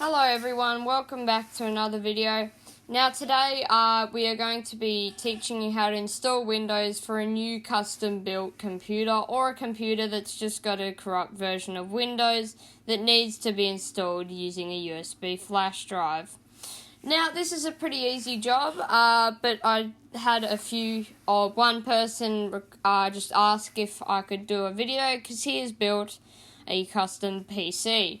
Hello everyone, welcome back to another video. Now today we are going to be teaching you how to install Windows for a new custom built computer or a computer that's just got a corrupt version of Windows that needs to be installed using a USB flash drive. Now this is a pretty easy job, but I had one person just ask if I could do a video because he has built a custom PC.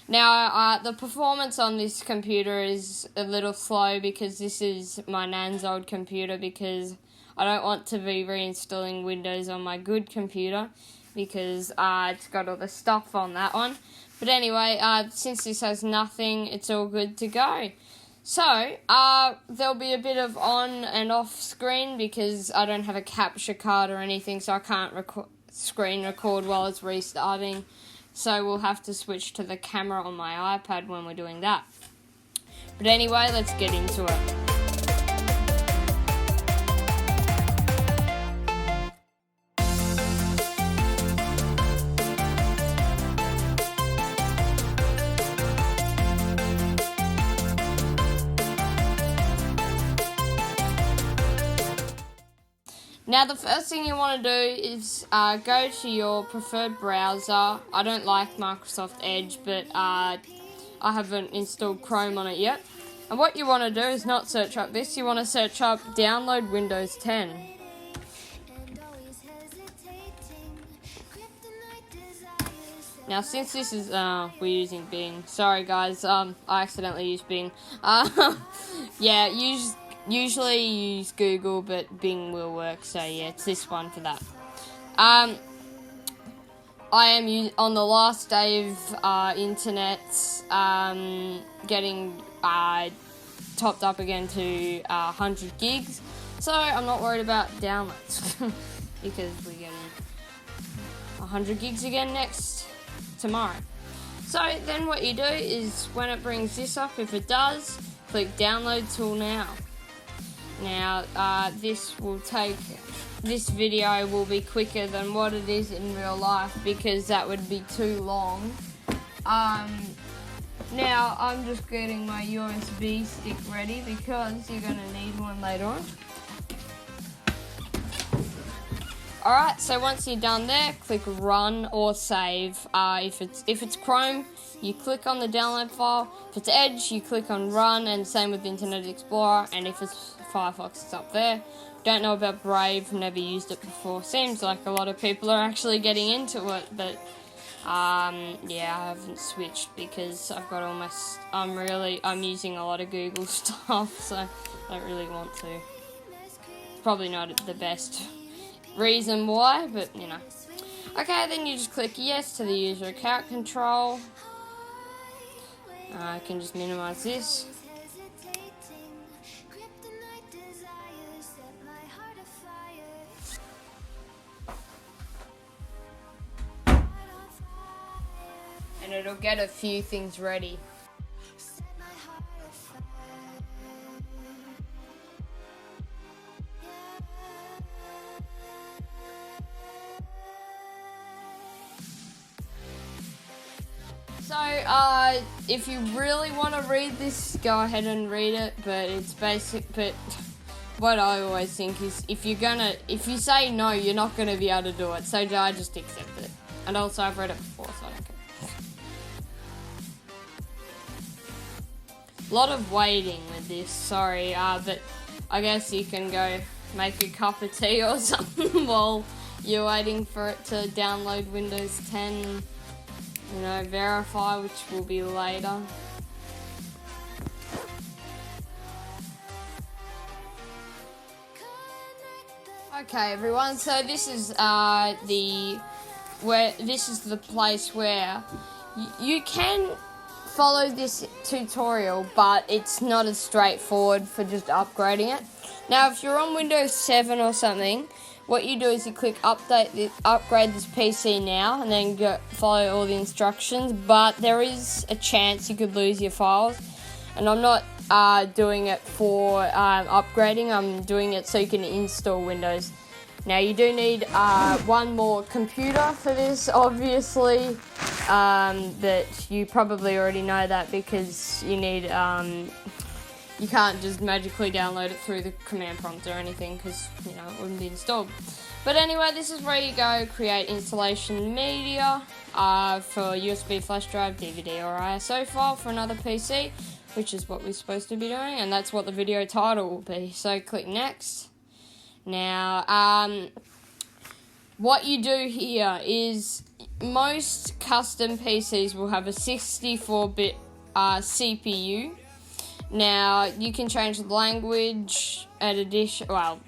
Now, the performance on this computer is a little slow because this is my nan's old computer because I don't want to be reinstalling Windows on my good computer because it's got all the stuff on that one. But anyway, since this has nothing, it's all good to go. So, there'll be a bit of on and off screen because I don't have a capture card or anything, so I can't screen record while it's restarting. So we'll have to switch to the camera on my iPad when we're doing that. But anyway, let's get into it. Now the first thing you want to do is go to your preferred browser. I don't like Microsoft Edge, but I haven't installed Chrome on it yet. And what you want to do is not search up this, you want to search up download Windows 10. Now since this is, we're using Bing, sorry guys, I accidentally used Bing. Yeah, usually you use Google, but Bing will work, so yeah, it's this one for that. I am on the last day of internet, getting topped up again to 100 gigs, so I'm not worried about downloads, because we're getting 100 gigs again tomorrow. So then what you do is, when it brings this up, if it does, click download tool now. Now, this video will be quicker than what it is in real life because that would be too long. Now, I'm just getting my USB stick ready because you're going to need one later on. Alright, so once you're done there, click run or save. If it's Chrome, you click on the download file. If it's Edge, you click on run, and same with Internet Explorer. And if it's Firefox, it's up there. Don't know about Brave, never used it before. Seems like a lot of people are actually getting into it, but yeah, I haven't switched because I've got all my I'm using a lot of Google stuff, so I don't really want to. Probably not the best reason why, but you know. Okay, then you just click yes to the user account control. I can just minimize this. And it'll get a few things ready. So, if you really want to read this, go ahead and read it, but it's basic, but what I always think is, if you say no, you're not gonna be able to do it, so I just accept it. And also, I've read it before, so I don't care. A lot of waiting with this, sorry, but I guess you can go make a cup of tea or something while you're waiting for it to download Windows 10. You know, verify, which will be later. Okay, everyone. So this is the place where you can follow this tutorial, but it's not as straightforward for just upgrading it. Now, if you're on Windows 7 or something, what you do is you click upgrade this PC now, and then follow all the instructions, but there is a chance you could lose your files, and I'm not doing it for upgrading, I'm doing it so you can install Windows. Now you do need one more computer for this, obviously. But you probably already know that because you need, you can't just magically download it through the command prompt or anything because, you know, it wouldn't be installed. But anyway, this is where you go create installation media for USB flash drive, DVD or ISO file for another PC, which is what we're supposed to be doing, and that's what the video title will be. So click next. Now, what you do here is most custom PCs will have a 64-bit CPU. Now, you can change the language at addition. Well,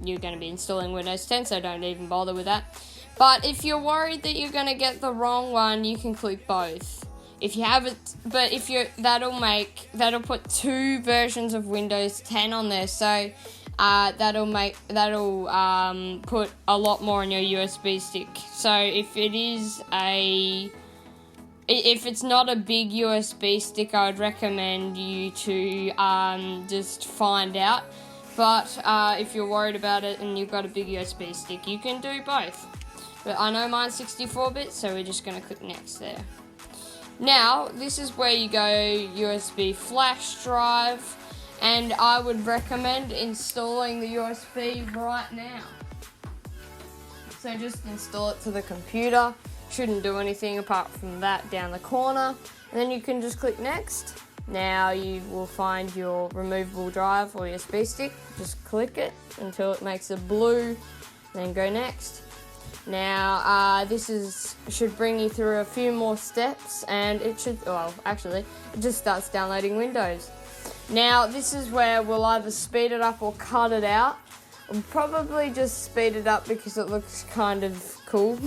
you're going to be installing Windows 10, so don't even bother with that. But if you're worried that you're going to get the wrong one, you can click both. If you have it, but if you're, that'll put two versions of Windows 10 on there, so that'll put a lot more on your USB stick. So if it's not a big USB stick, I would recommend you to just find out. But if you're worried about it and you've got a big USB stick, you can do both. But I know mine's 64-bit, so we're just going to click next there. Now, this is where you go USB flash drive, and I would recommend installing the USB right now. So just install it to the computer. Shouldn't do anything apart from that down the corner. And then you can just click next. Now you will find your removable drive or USB stick. Just click it until it makes a blue, then go next. Now, this should bring you through a few more steps, and it should, well, actually, it just starts downloading Windows. Now, this is where we'll either speed it up or cut it out. We'll probably just speed it up because it looks kind of cool.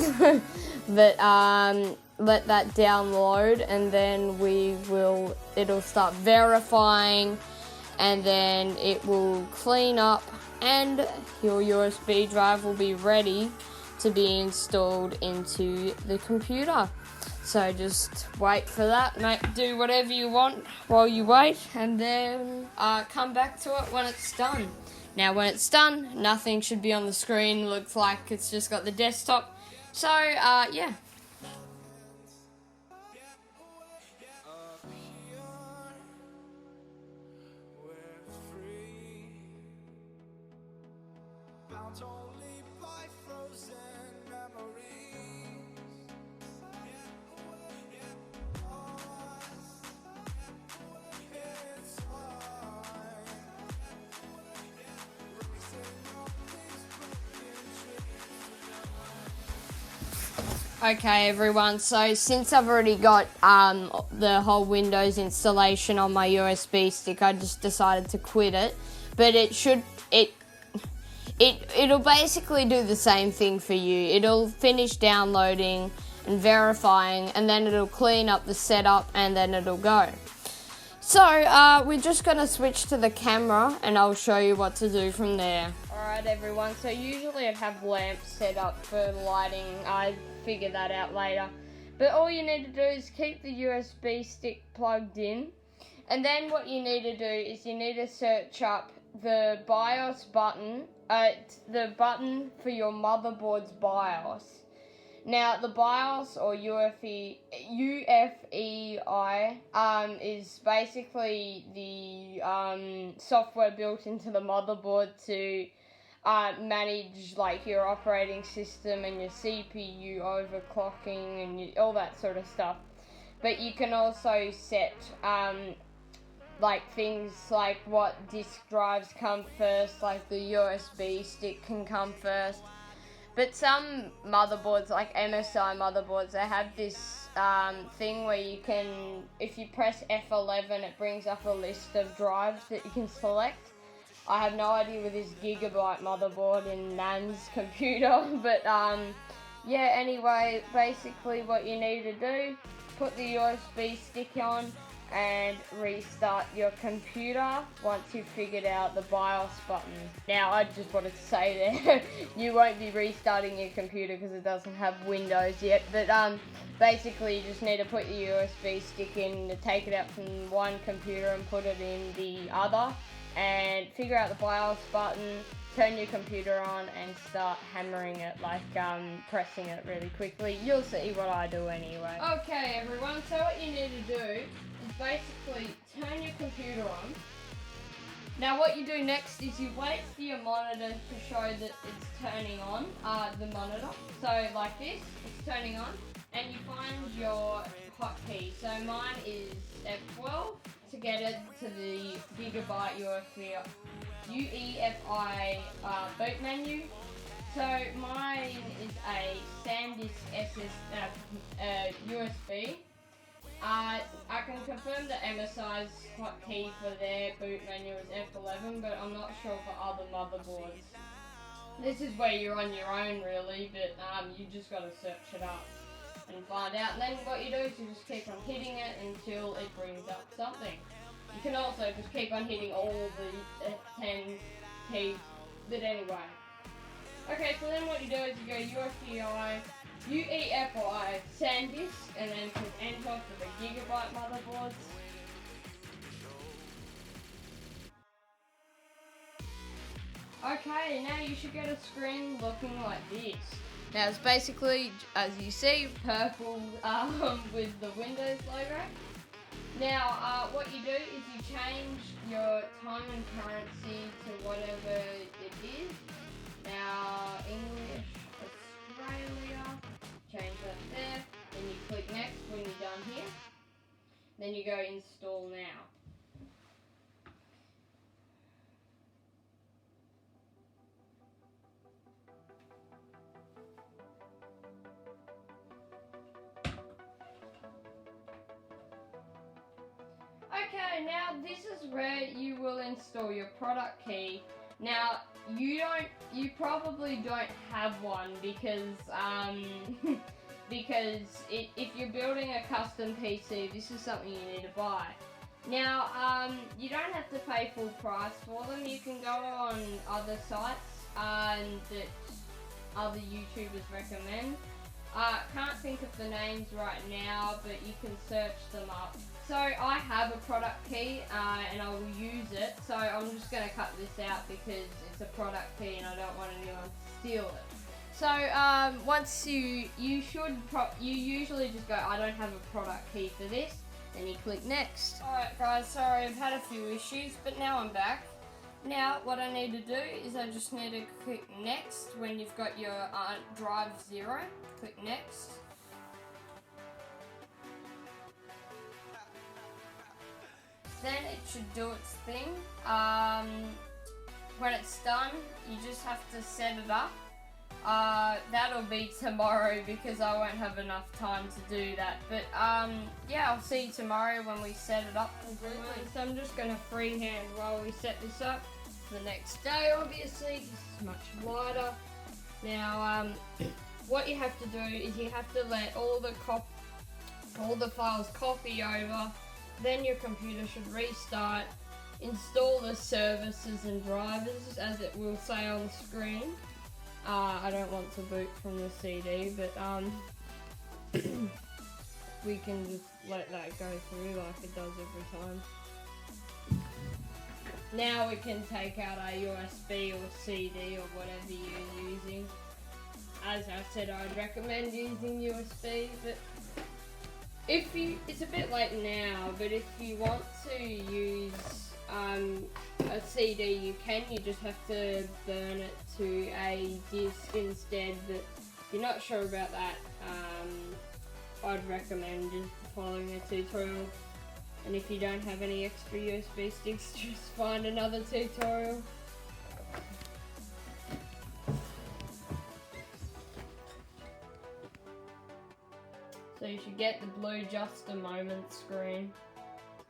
But let that download, and then it'll start verifying, and then it will clean up, and your USB drive will be ready to be installed into the computer. So just wait for that, do whatever you want while you wait, and then come back to it when it's done. Now when it's done, nothing should be on the screen, looks like it's just got the desktop. So yeah. Okay everyone, so since I've already got the whole Windows installation on my USB stick, I just decided to quit it. But it'll basically do the same thing for you. It'll finish downloading and verifying, and then it'll clean up the setup, and then it'll go. So we're just going to switch to the camera, and I'll show you what to do from there. Alright everyone, so usually I'd have lamps set up for lighting. I figure that out later. But all you need to do is keep the USB stick plugged in, and then what you need to do is you need to search up the BIOS button, the button for your motherboard's BIOS. Now the BIOS or UEFI is basically the software built into the motherboard to manage like your operating system and your CPU overclocking and all that sort of stuff. But you can also set like things like what disk drives come first, like the USB stick can come first. But some motherboards, like MSI motherboards, they have this thing where you can, if you press F11, it brings up a list of drives that you can select. I have no idea with this gigabyte motherboard in Nan's computer, but yeah, anyway, basically what you need to do, put the USB stick on, and restart your computer once you've figured out the BIOS button. Now, I just wanted to say there, you won't be restarting your computer because it doesn't have Windows yet, but basically you just need to put your USB stick in to take it out from one computer and put it in the other, and figure out the BIOS button, turn your computer on and start hammering it, like pressing it really quickly. You'll see what I do anyway. Okay everyone, so what you need to do is basically turn your computer on. Now what you do next is you wait for your monitor to show that it's turning on, the monitor. So like this, it's turning on, and you find your hotkey. So mine is F12 to get it to the gigabyte UEFI boot menu. So mine is a SanDisk USB. I can confirm the MSI's hotkey for their boot menu is F11, but I'm not sure for other motherboards. This is where you're on your own really, but you just got to search it up and find out. And then what you do is you just keep on hitting it until it brings up something. You can also just keep on hitting all the 10 keys, but anyway. Okay, so then what you do is you go UEFI SanDisk, and then click enter for the gigabyte motherboards. Okay, now you should get a screen looking like this. Now it's basically, as you see, purple with the Windows logo. Now, what you do is you change your time and currency to whatever it is. Now, English, Australia, change that there. Then you click next when you're done here. Then you go install now. Okay, now this is where you will install your product key. Now you probably don't have one because if you're building a custom PC, this is something you need to buy. Now you don't have to pay full price for them. You can go on other sites that other YouTubers recommend. Can't think of the names right now, but you can search them up. So I have a product key and I will use it. So I'm just going to cut this out because it's a product key and I don't want anyone to steal it. So once you usually just go, I don't have a product key for this. Then you click next. Alright guys, sorry I've had a few issues, but now I'm back. Now what I need to do is I just need to click next when you've got your drive 0. Click next. Then it should do its thing. When it's done, you just have to set it up. That'll be tomorrow because I won't have enough time to do that. But yeah, I'll see you tomorrow when we set it up completely. So I'm just going to freehand while we set this up. The next day, obviously, this is much lighter. Now, what you have to do is you have to let all the files copy over. Then your computer should restart. Install the services and drivers, as it will say on the screen. I don't want to boot from the CD, but we can just let that go through like it does every time. Now we can take out a USB or CD or whatever you're using. As I said, I'd recommend using USB, but it's a bit late now, but if you want to use a CD, you can. You just have to burn it to a disc instead, but if you're not sure about that, I'd recommend just following a tutorial. And if you don't have any extra USB sticks, just find another tutorial. So you should get the blue just a moment screen.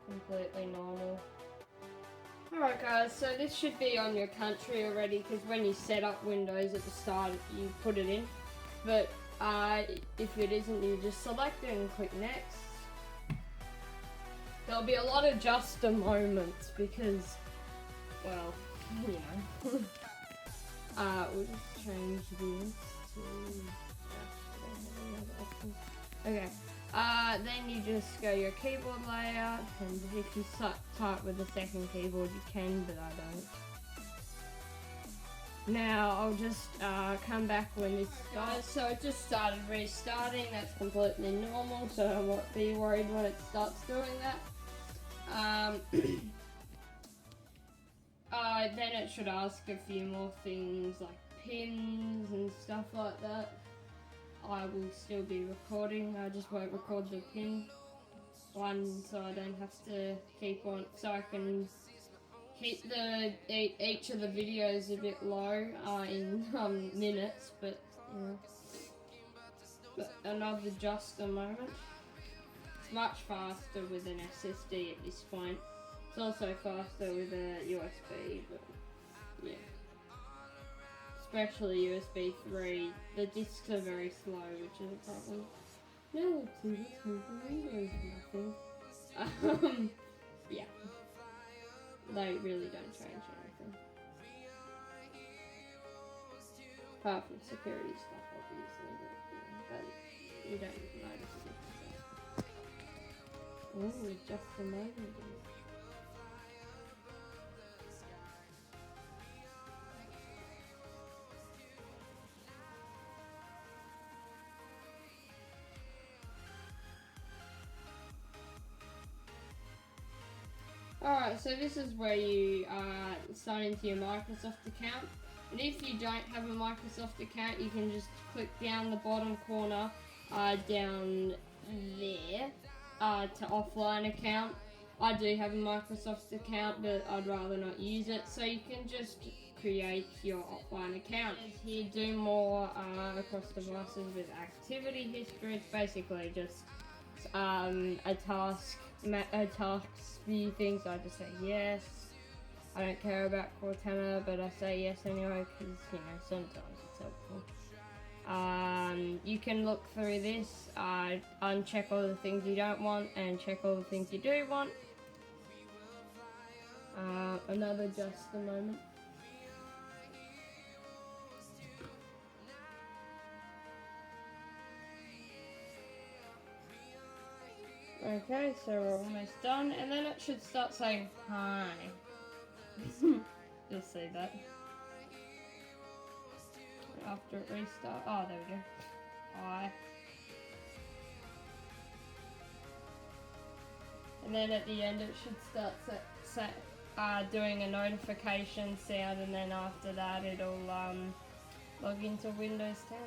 Completely normal. Alright guys, so this should be on your country already because when you set up Windows at the start you put it in. But if it isn't, you just select it and click next. there'll be a lot of just a moments because, well, you know. We'll just change this to... Okay. Then you just go your keyboard layout, and if you type with the second keyboard you can, but I don't. Now I'll just come back when this starts. So it just started restarting, that's completely normal, so I won't be worried when it starts doing that. Then it should ask a few more things like pins and stuff like that. I will still be recording, I just won't record the pin one so I don't have to keep on, so I can keep each of the videos a bit low in minutes, but you know. But another just a moment. It's much faster with an SSD at this point. It's also faster with a USB, but yeah. Especially USB 3. The discs are very slow, which is a problem. No, let's see this movie. Nothing. Yeah. They really don't change anything. Apart from security stuff, obviously, but you don't notice it. Ooh, just a moment. Alright, so this is where you sign into your Microsoft account. And if you don't have a Microsoft account, you can just click down the bottom corner, down there, to offline account. I do have a Microsoft account, but I'd rather not use it. So you can just create your offline account. Here, do more across devices with activity history. It's basically just a task view things. I just say yes. I don't care about Cortana, but I say yes anyway because, you know, sometimes it's helpful. You can look through this, uncheck all the things you don't want and check all the things you do want. Another just a moment. Okay, so we're almost done, and then it should start saying hi. You'll see that. After it restarts. Oh, there we go. Hi. And then at the end it should start doing a notification sound, and then after that it'll log into Windows 10.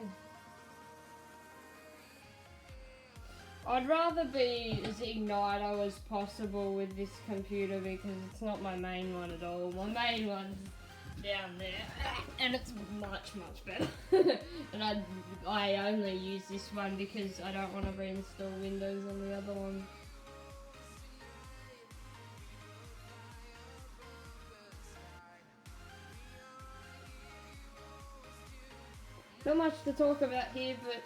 I'd rather be as Igniter as possible with this computer because it's not my main one at all. My main one's down there, and it's much better. And I only use this one because I don't want to reinstall Windows on the other one. Not much to talk about here, but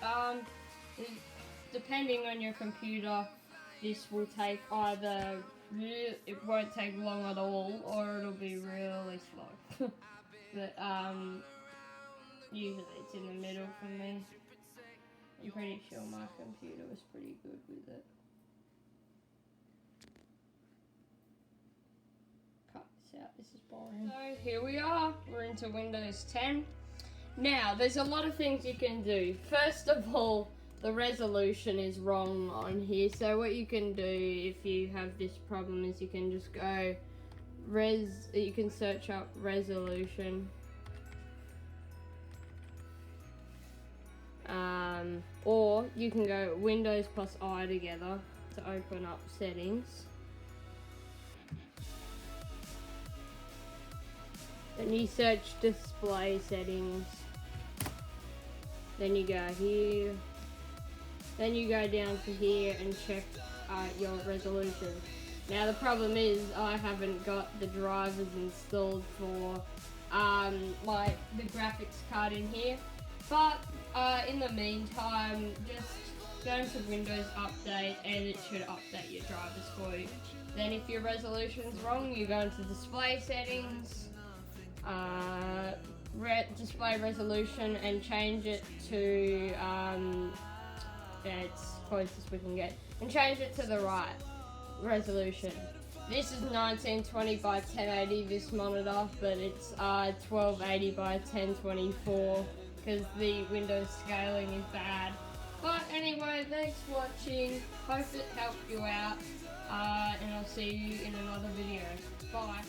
depending on your computer, this will take either, it won't take long at all, or it'll be really slow. But usually it's in the middle for me. I'm pretty sure my computer was pretty good with it. Cut this out, this is boring. So here we are, we're into Windows 10. Now, there's a lot of things you can do. First of all, the resolution is wrong on here, so what you can do if you have this problem is you can just go you can search up resolution, or you can go Windows plus I together to open up settings. Then you search display settings, then you go here. Then you go down to here and check your resolution. Now the problem is I haven't got the drivers installed for like the graphics card in here. But in the meantime, just go into Windows Update, and it should update your drivers for you. Then if your resolution's wrong, you go into Display Settings, Display Resolution, and change it to, it's closest we can get, and change it to the right resolution. This is 1920 by 1080, this monitor, but it's 1280 by 1024 because the Windows scaling is bad. But anyway, thanks for watching. Hope it helped you out, and I'll see you in another video. Bye.